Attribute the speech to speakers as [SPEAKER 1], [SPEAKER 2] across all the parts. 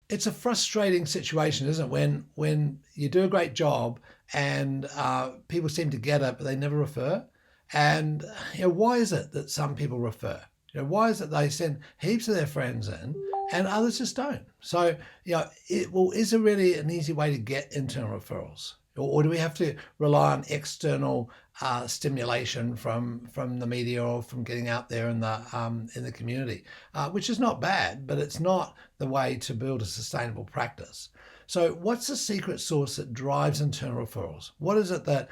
[SPEAKER 1] it's a frustrating situation, isn't it? When you do a great job and people seem to get it, but they never refer. And why is it that some people refer? Why is it they send heaps of their friends in and others just don't? So is there really an easy way to get internal referrals, or do we have to rely on external stimulation from the media or from getting out there in the community, which is not bad, but it's not the way to build a sustainable practice. So, what's the secret sauce that drives internal referrals? What is it that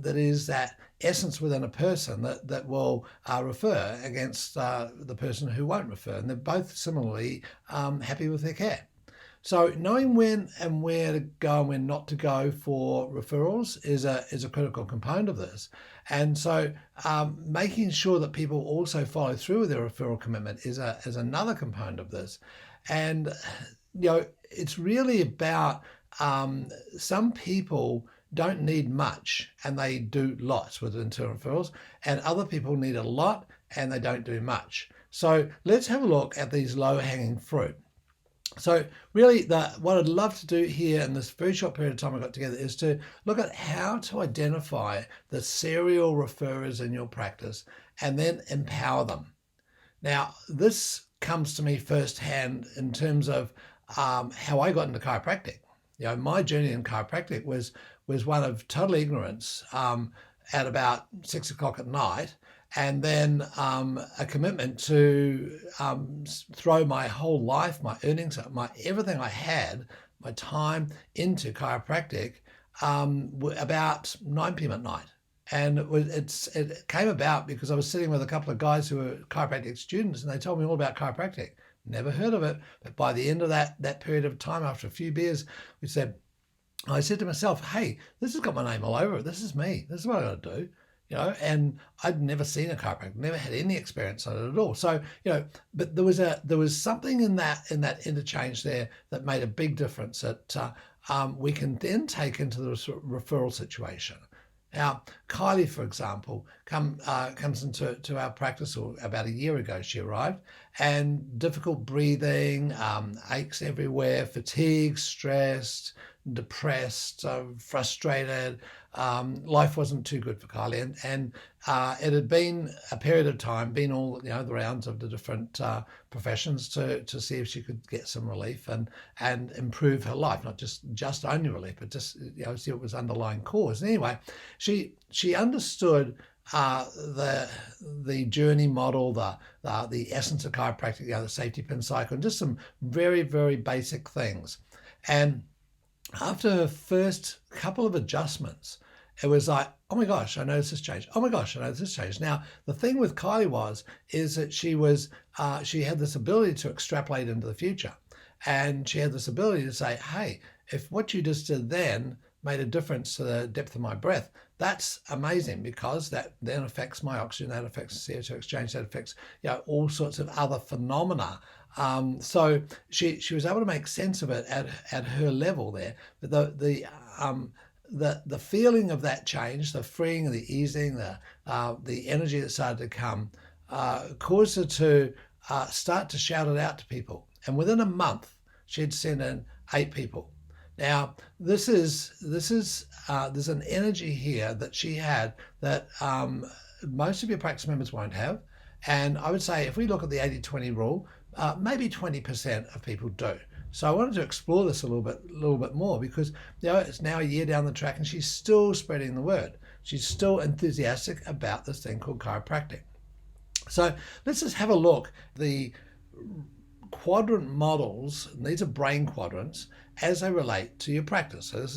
[SPEAKER 1] is that essence within a person that will refer against the person who won't refer, and they're both similarly happy with their care? So knowing when and where to go and when not to go for referrals is a critical component of this. And so making sure that people also follow through with their referral commitment is another component of this. And it's really about some people don't need much and they do lots with internal referrals, and other people need a lot and they don't do much. So let's have a look at these low-hanging fruit. So really what I'd love to do here in this very short period of time I got together is to look at how to identify the serial referrers in your practice and then empower them. Now, this comes to me firsthand in terms of how I got into chiropractic. My journey in chiropractic was one of total ignorance at about 6 o'clock at night, and then a commitment to throw my whole life, my earnings, everything I had, my time into chiropractic about 9 p.m. at night. And it came about because I was sitting with a couple of guys who were chiropractic students, and they told me all about chiropractic. Never heard of it, but by the end of that period of time, after a few beers, I said to myself, hey, this has got my name all over it. This is me. This is what I got to do. And I'd never seen a chiropractor, never had any experience on it at all. So, but there was something in that interchange there that made a big difference that we can then take into the referral situation. Now, Kylie, for example, comes into our practice about a year ago. She arrived, and difficult breathing, aches everywhere, fatigue, stressed, depressed, frustrated. Life wasn't too good for Kylie, and it had been a period of time, been all the rounds of the different professions to see if she could get some relief and improve her life, not just only relief, but just see what was underlying cause. And anyway, she understood the journey model, the essence of chiropractic, the safety pin cycle, and just some very, very basic things. And after her first couple of adjustments, it was like, oh my gosh, I know this has changed. Oh my gosh, I know this has changed. Now, the thing with Kylie is that she had this ability to extrapolate into the future. And she had this ability to say, hey, if what you just did then made a difference to the depth of my breath, that's amazing, because that then affects my oxygen, that affects the CO2 exchange, that affects all sorts of other phenomena. So she was able to make sense of it at her level there. But the feeling of that change, the freeing, the easing, the energy that started to come, caused her to start to shout it out to people. And within a month, she'd sent in 8 people. Now, there's an energy here that she had that most of your practice members won't have. And I would say if we look at the 80-20 rule, maybe 20% of people do. So I wanted to explore this a little bit more, because it's now a year down the track and she's still spreading the word. She's still enthusiastic about this thing called chiropractic. So let's just have a look. The quadrant models, and these are brain quadrants, as they relate to your practice. So this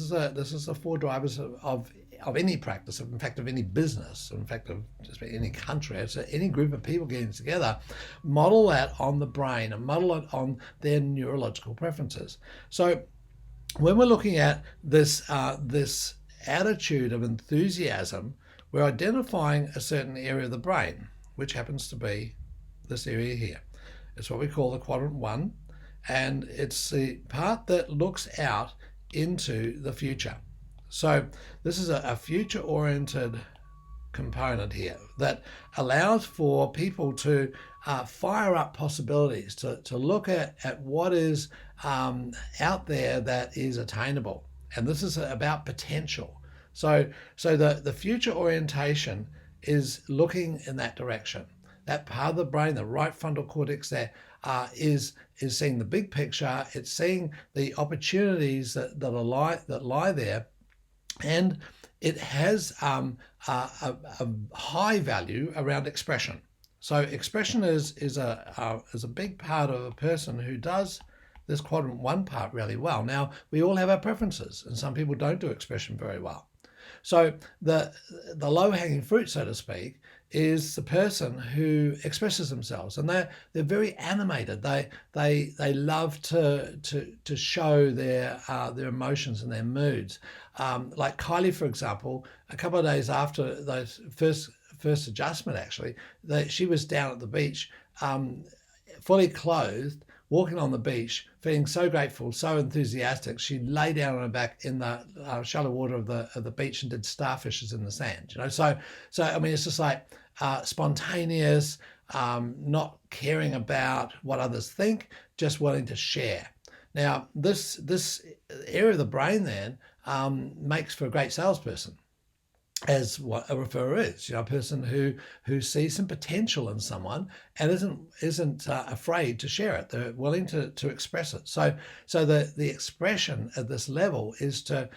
[SPEAKER 1] is the 4 drivers of any practice, in fact, of any business, in fact, of just any country. It's any group of people getting together, model that on the brain and model it on their neurological preferences. So when we're looking at this attitude of enthusiasm, we're identifying a certain area of the brain, which happens to be this area here. It's what we call the quadrant 1, and it's the part that looks out into the future. So this is a future-oriented component here that allows for people to fire up possibilities, to look at what is out there that is attainable. And this is about potential. So the future orientation is looking in that direction. That part of the brain, the right frontal cortex there, is seeing the big picture. It's seeing the opportunities that lie there, and it has a high value around expression. So expression is a big part of a person who does this quadrant one part really well. Now, we all have our preferences, and some people don't do expression very well. So the low-hanging fruit, so to speak, is the person who expresses themselves, and they're very animated. They love to show their emotions and their moods. Like Kylie, for example, a couple of days after those first adjustment, actually, she was down at the beach, fully clothed, walking on the beach, feeling so grateful, so enthusiastic. She lay down on her back in the shallow water of the beach and did starfishes in the sand. So I mean, it's just like spontaneous, not caring about what others think, just wanting to share. Now, this area of the brain then makes for a great salesperson, as what a referrer is, a person who sees some potential in someone and isn't afraid to share it. They're willing to express it. So the expression at this level is to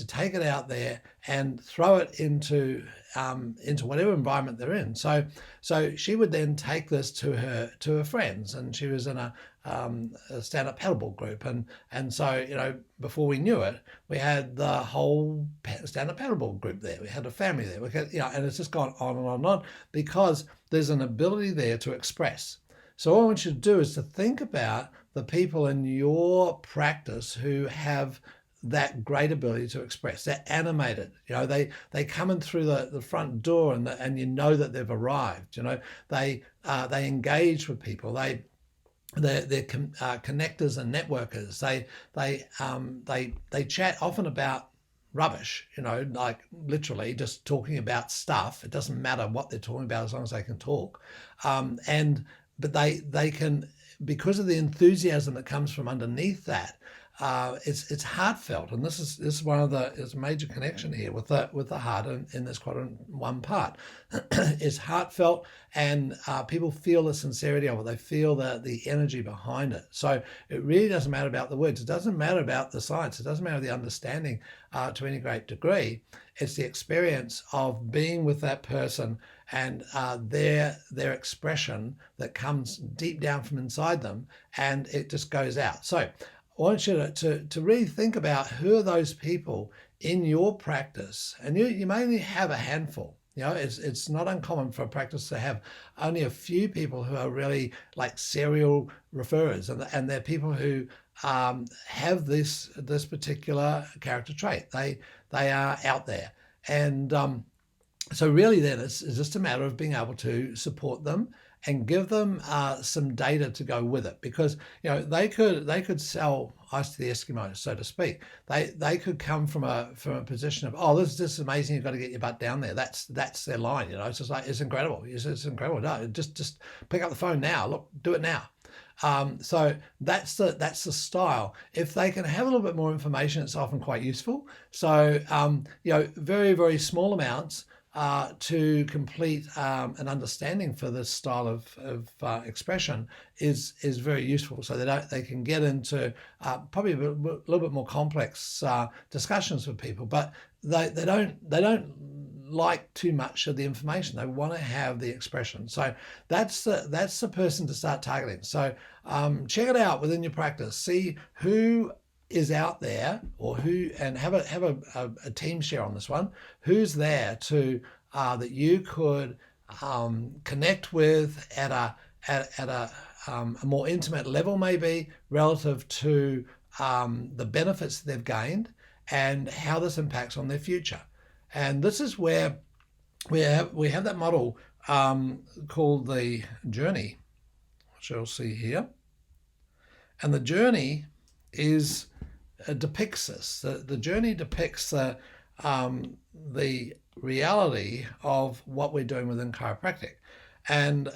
[SPEAKER 1] take it out there and throw it into whatever environment they're in. So she would then take this to her friends, and she was in a stand-up paddleboard group, and so before we knew it, we had the whole stand-up paddleboard group there. We had a family there. We had, and it's just gone on and on and on, because there's an ability there to express. So all I want you to do is to think about the people in your practice who have that great ability to express. They're animated. They come in through the front door, and that they've arrived. They engage with people. They're connectors and networkers. They chat often about rubbish, like literally just talking about stuff. It doesn't matter what they're talking about as long as they can talk. But they can, because of the enthusiasm that comes from underneath that, it's heartfelt, and this is one of there's a major connection here with the heart in this quadrant one part. It's heartfelt, and people feel the sincerity of it. They feel the energy behind it. So it really doesn't matter about the words. It doesn't matter about the science. It doesn't matter the understanding to any great degree. It's the experience of being with that person and their expression that comes deep down from inside them, and it just goes out. So I want you to really think about who are those people in your practice, and you may only have a handful. It's not uncommon for a practice to have only a few people who are really like serial referrers, and they're people who have this particular character trait. They are out there, and so really then it's just a matter of being able to support them and give them some data to go with it, because they could sell ice to the Eskimos, so to speak. They could come from a position of, oh, this is amazing, you've got to get your butt down there. That's their line. It's just like, it's incredible. It's incredible. No, just pick up the phone now. Look, do it now. So that's the style. If they can have a little bit more information, it's often quite useful. So very, very small amounts to complete an understanding for this style of expression is very useful. So they can get into probably a little bit more complex discussions with people, but they don't like too much of the information. They want to have the expression. So that's the person to start targeting. So check it out within your practice. See who is out there, or who, and have a team share on this one. Who's there to that you could connect with at a more intimate level, maybe relative to the benefits that they've gained and how this impacts on their future. And this is where we have that model called the journey, which you'll see here. And the journey depicts this. The journey depicts the reality of what we're doing within chiropractic. And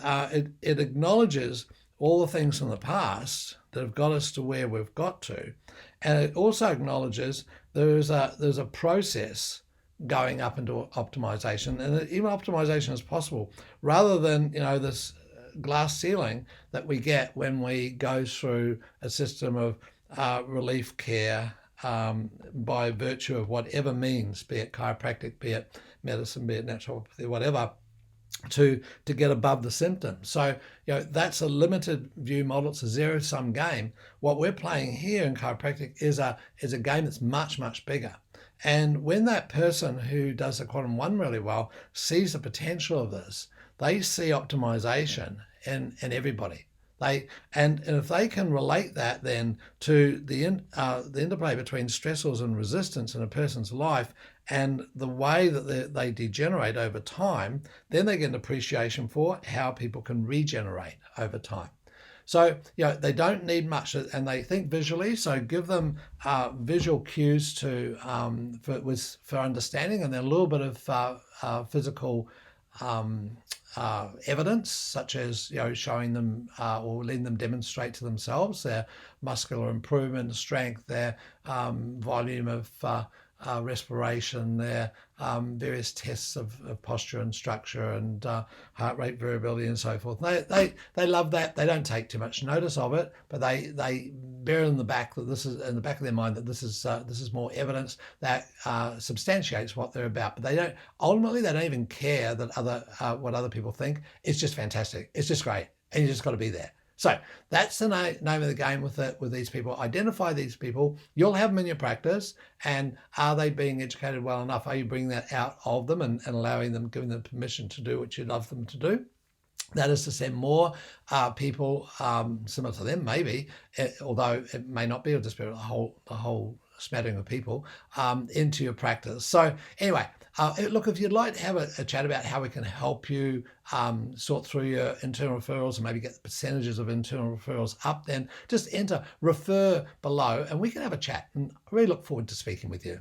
[SPEAKER 1] it acknowledges all the things from the past that have got us to where we've got to, and it also acknowledges there's a process going up into optimization, and even optimization is possible rather than this glass ceiling that we get when we go through a system of relief care by virtue of whatever means, be it chiropractic, be it medicine, be it naturopathy, whatever, to get above the symptoms. So that's a limited view model. It's a zero-sum game. What we're playing here in chiropractic is a game that's much, much bigger. And when that person who does the Quadrant 1 really well sees the potential of this, they see optimization in everybody. And if they can relate that then to the interplay between stressors and resistance in a person's life and the way that they degenerate over time, then they get an appreciation for how people can regenerate over time. So they don't need much, and they think visually. So give them visual cues for understanding, and then a little bit of physical evidence, such as showing them or letting them demonstrate to themselves their muscular improvement, strength, their volume of respiration, their various tests of posture and structure and heart rate variability and so forth. They love that. They don't take too much notice of it, but they bear in the back that this is in the back of their mind that this is more evidence that substantiates what they're about. But they don't even care that what other people think. It's just fantastic. It's just great, and you just got to be there. So that's the name of the game with these people. Identify these people. You'll have them in your practice. And are they being educated well enough? Are you bringing that out of them and allowing them, giving them permission to do what you'd love them to do? That is to send more people similar to them, maybe, although it may not be, or just be the whole smattering of people into your practice. So anyway, look, if you'd like to have a chat about how we can help you sort through your internal referrals and maybe get the percentages of internal referrals up, then just enter refer below and we can have a chat. And I really look forward to speaking with you.